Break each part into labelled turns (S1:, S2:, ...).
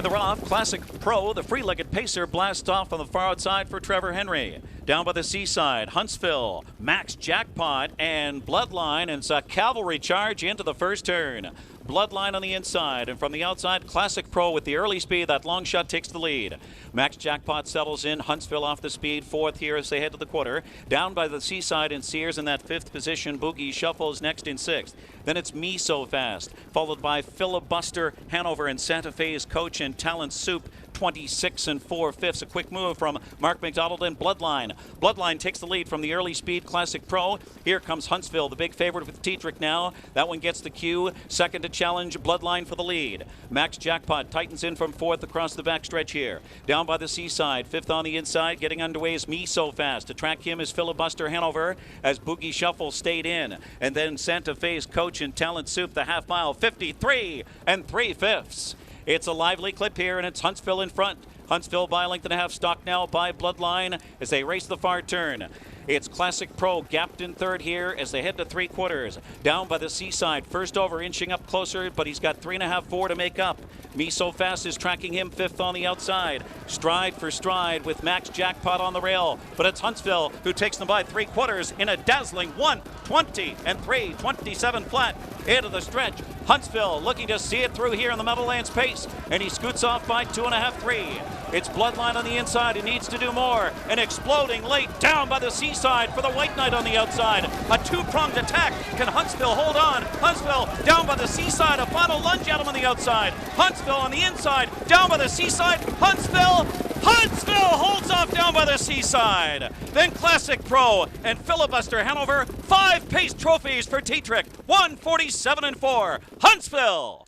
S1: And the runoff, Classic Pro, the free-legged pacer, blasts off on the far outside for Trevor Henry. Down by the seaside, Huntsville, Max Jackpot, and Bloodline, and it's a cavalry charge into the first turn. Bloodline on the inside, and from the outside, Classic Pro with the early speed. That long shot takes the lead. Max Jackpot settles in. Huntsville off the speed, fourth here as they head to the quarter. Down by the seaside and Sears in that fifth position. Boogie Shuffles next in sixth. Then it's Me So Fast, followed by Filibuster, Hanover, and Santa Fe's Coach and Talent Soup. 26 and 4/5. A quick move from Mark McDonald and Bloodline. Bloodline takes the lead from the early speed Classic Pro. Here comes Huntsville, the big favorite with Tetrick now. That one gets the cue. Second to challenge, Bloodline for the lead. Max Jackpot tightens in from fourth across the backstretch here. Down by the seaside, fifth on the inside. Getting underway is Me So Fast. To track him is Filibuster Hanover as Boogie Shuffle stayed in. And then Santa Fe's Coach and Talent Soup, the half mile, 53 and 3/5. It's a lively clip here, and it's Huntsville in front. Huntsville by a length and a half, stalked now by Bloodline as they race the far turn. It's Classic Pro gapped in third here as they head to three quarters. Down by the seaside, first over, inching up closer, but he's got 3.5, 4 to make up. Me So Fast is tracking him fifth on the outside. Stride for stride with Max Jackpot on the rail, but it's Huntsville who takes them by three quarters in a dazzling 1:20 and 3:27 flat into the stretch. Huntsville looking to see it through here in the Meadowlands pace, and he scoots off by 2.5, 3. It's Bloodline on the inside who needs to do more, and exploding late down by the seaside for the White Knight on the outside. A two-pronged attack. Can Huntsville hold on? Huntsville down by the seaside, a final lunge at him on the outside. Huntsville on the inside, down by the seaside. Huntsville holds off down by the seaside. Then Classic Pro and Filibuster Hanover, 5 pace trophies for Tetrick, 1:47 and 4. Huntsville.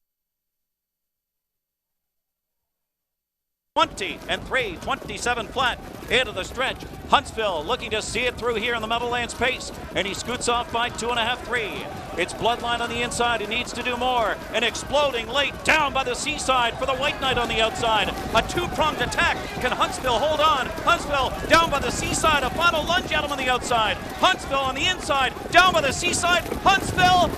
S1: 20 and 3:27 flat into the stretch. Huntsville looking to see it through here in the Meadowlands pace, and he scoots off by 2.5, 3. It's Bloodline on the inside who needs to do more, and exploding late down by the seaside for the White Knight on the outside. A two-pronged attack. Can Huntsville hold on? Huntsville down by the seaside, a final lunge at him on the outside. Huntsville on the inside, down by the seaside. Huntsville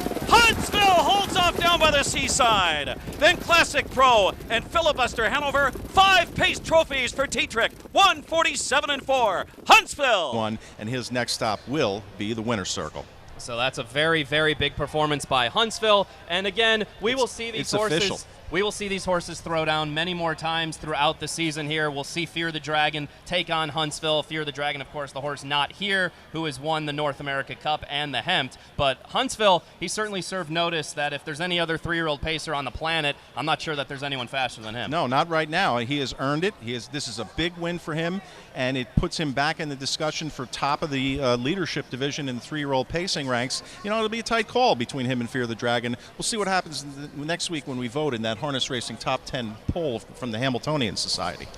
S1: holds off down by the seaside. Then Classic Pro and Filibuster Hanover, 5 pace trophies for Tetrick, 1:47 and 4. Huntsville.
S2: And his next stop will be the winner's circle.
S3: So that's a very, very big performance by Huntsville. And again, we will see these horses.
S2: Official.
S3: We will see these horses throw down many more times throughout the season here. We'll see Fear the Dragon take on Huntsville. Fear the Dragon, of course, the horse not here, who has won the North America Cup and the Hempt. But Huntsville, he certainly served notice that if there's any other 3-year-old pacer on the planet, I'm not sure that there's anyone faster than him.
S2: No, not right now. He has earned it. This is a big win for him, and it puts him back in the discussion for top of the leadership division in the 3-year-old pacing ranks. You know, it'll be a tight call between him and Fear the Dragon. We'll see what happens next week when we vote in that harness racing top 10 poll from the Hamiltonian Society.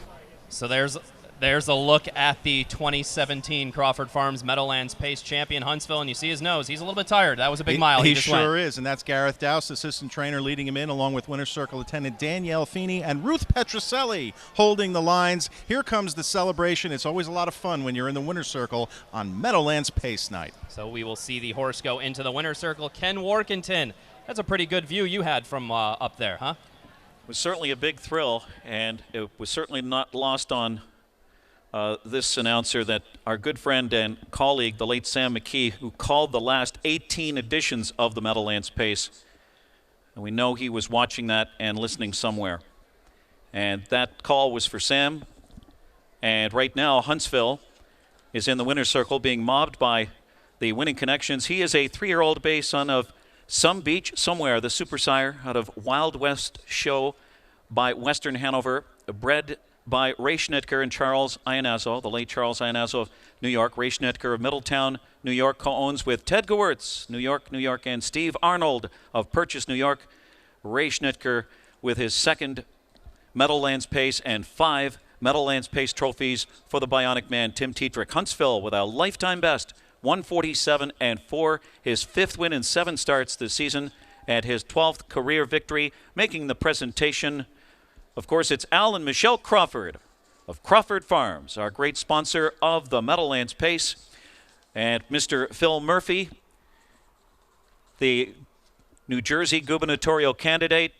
S3: So there's a look at the 2017 Crawford Farms Meadowlands Pace Champion Huntsville, and you see his nose. He's a little bit tired. That was a big mile.
S2: He sure is, and that's Gareth Dowse, assistant trainer, leading him in, along with Winner's Circle attendant Danielle Feeney and Ruth Petroselli holding the lines. Here comes the celebration. It's always a lot of fun when you're in the Winner's Circle on Meadowlands Pace Night.
S3: So we will see the horse go into the Winner's Circle. Ken Warkentin, that's a pretty good view you had from up there, huh?
S1: It was certainly a big thrill, and it was certainly not lost on this announcer that our good friend and colleague, the late Sam McKee, who called the last 18 editions of the Meadowlands Pace, and we know he was watching that and listening somewhere. And that call was for Sam, and right now Huntsville is in the winner's circle being mobbed by the Winning Connections. He is a 3-year-old bay son of Some Beach Somewhere, the super sire out of Wild West Show by Western Hanover, bred by Ray Schnitker and Charles Iannazo, the late Charles Iannazo of New York. Ray Schnitker of Middletown, New York, co-owns with Ted Gewirtz, New York, and Steve Arnold of Purchase, New York. Ray Schnitker with his second Meadowlands Pace and 5 Meadowlands Pace trophies for the Bionic Man, Tim Tetrick. Huntsville with a lifetime best, 1:47 and 4, his 5th win in 7 starts this season, and his 12th career victory. Making the presentation, of course, it's Al and Michelle Crawford of Crawford Farms, our great sponsor of the Meadowlands Pace, and Mr. Phil Murphy, the New Jersey gubernatorial candidate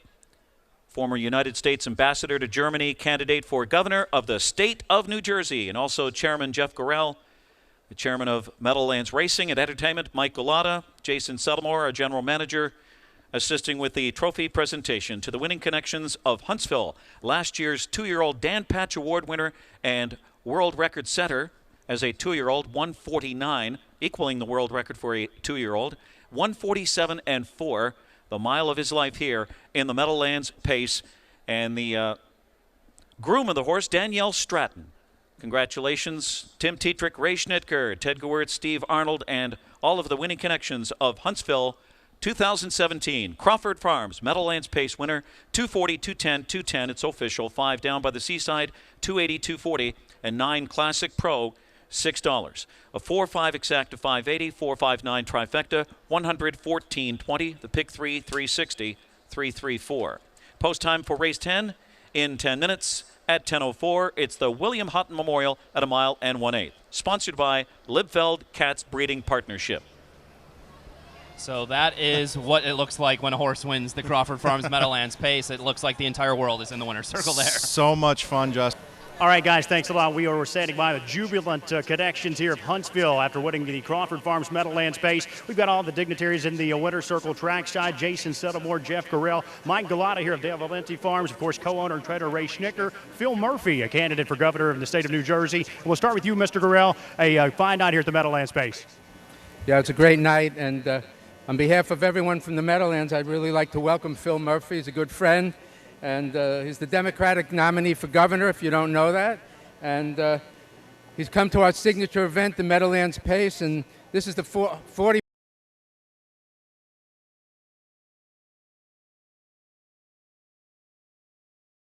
S1: former United States ambassador to Germany, candidate for governor of the state of New Jersey, and also Chairman Jeff Gorell, the chairman of Meadowlands Racing and Entertainment, Mike Gullotta, Jason Settlemore, our general manager, assisting with the trophy presentation to the winning connections of Huntsville, last year's 2-year-old Dan Patch Award winner and world record setter as a 2-year-old, 149, equaling the world record for a 2-year-old, 147 and 4. The mile of his life here in the Meadowlands Pace. And the groom of the horse, Danielle Stratton. Congratulations, Tim Tetrick, Ray Schnitker, Ted Gewirtz, Steve Arnold, and all of the winning connections of Huntsville 2017. Crawford Farms, Meadowlands Pace winner, 240, 210, 210. It's official. 5 down by the Seaside, 280, 240, and 9 Classic Pro, $6. A 4-5 exacta 580, 459 trifecta, 114.20. The pick 3, 360, 334. Post time for race 10 in 10 minutes at 10:04. It's the William Hutton Memorial at 1 mile and 1/8. Sponsored by Libfeld Cats Breeding Partnership.
S3: So that is what it looks like when a horse wins the Crawford Farms Meadowlands Pace. It looks like the entire world is in the winner's circle there.
S2: So much fun, Justin.
S4: All right, guys, thanks a lot. We are standing by with jubilant connections here of Huntsville after winning the Crawford Farms Meadowlands Pace. We've got all the dignitaries in the winner's circle trackside. Jason Settlemore, Jeff Gorell, Mike Gullotta here of Dale Valenti Farms, of course, co-owner and trader Ray Schnicker, Phil Murphy, a candidate for governor of the state of New Jersey. And we'll start with you, Mr. Gorell. A fine night here at the Meadowlands Pace.
S5: Yeah, it's a great night, and on behalf of everyone from the Meadowlands, I'd really like to welcome Phil Murphy. He's a good friend, and he's the Democratic nominee for governor, if you don't know that. And he's come to our signature event, the Meadowlands Pace, and this is the 40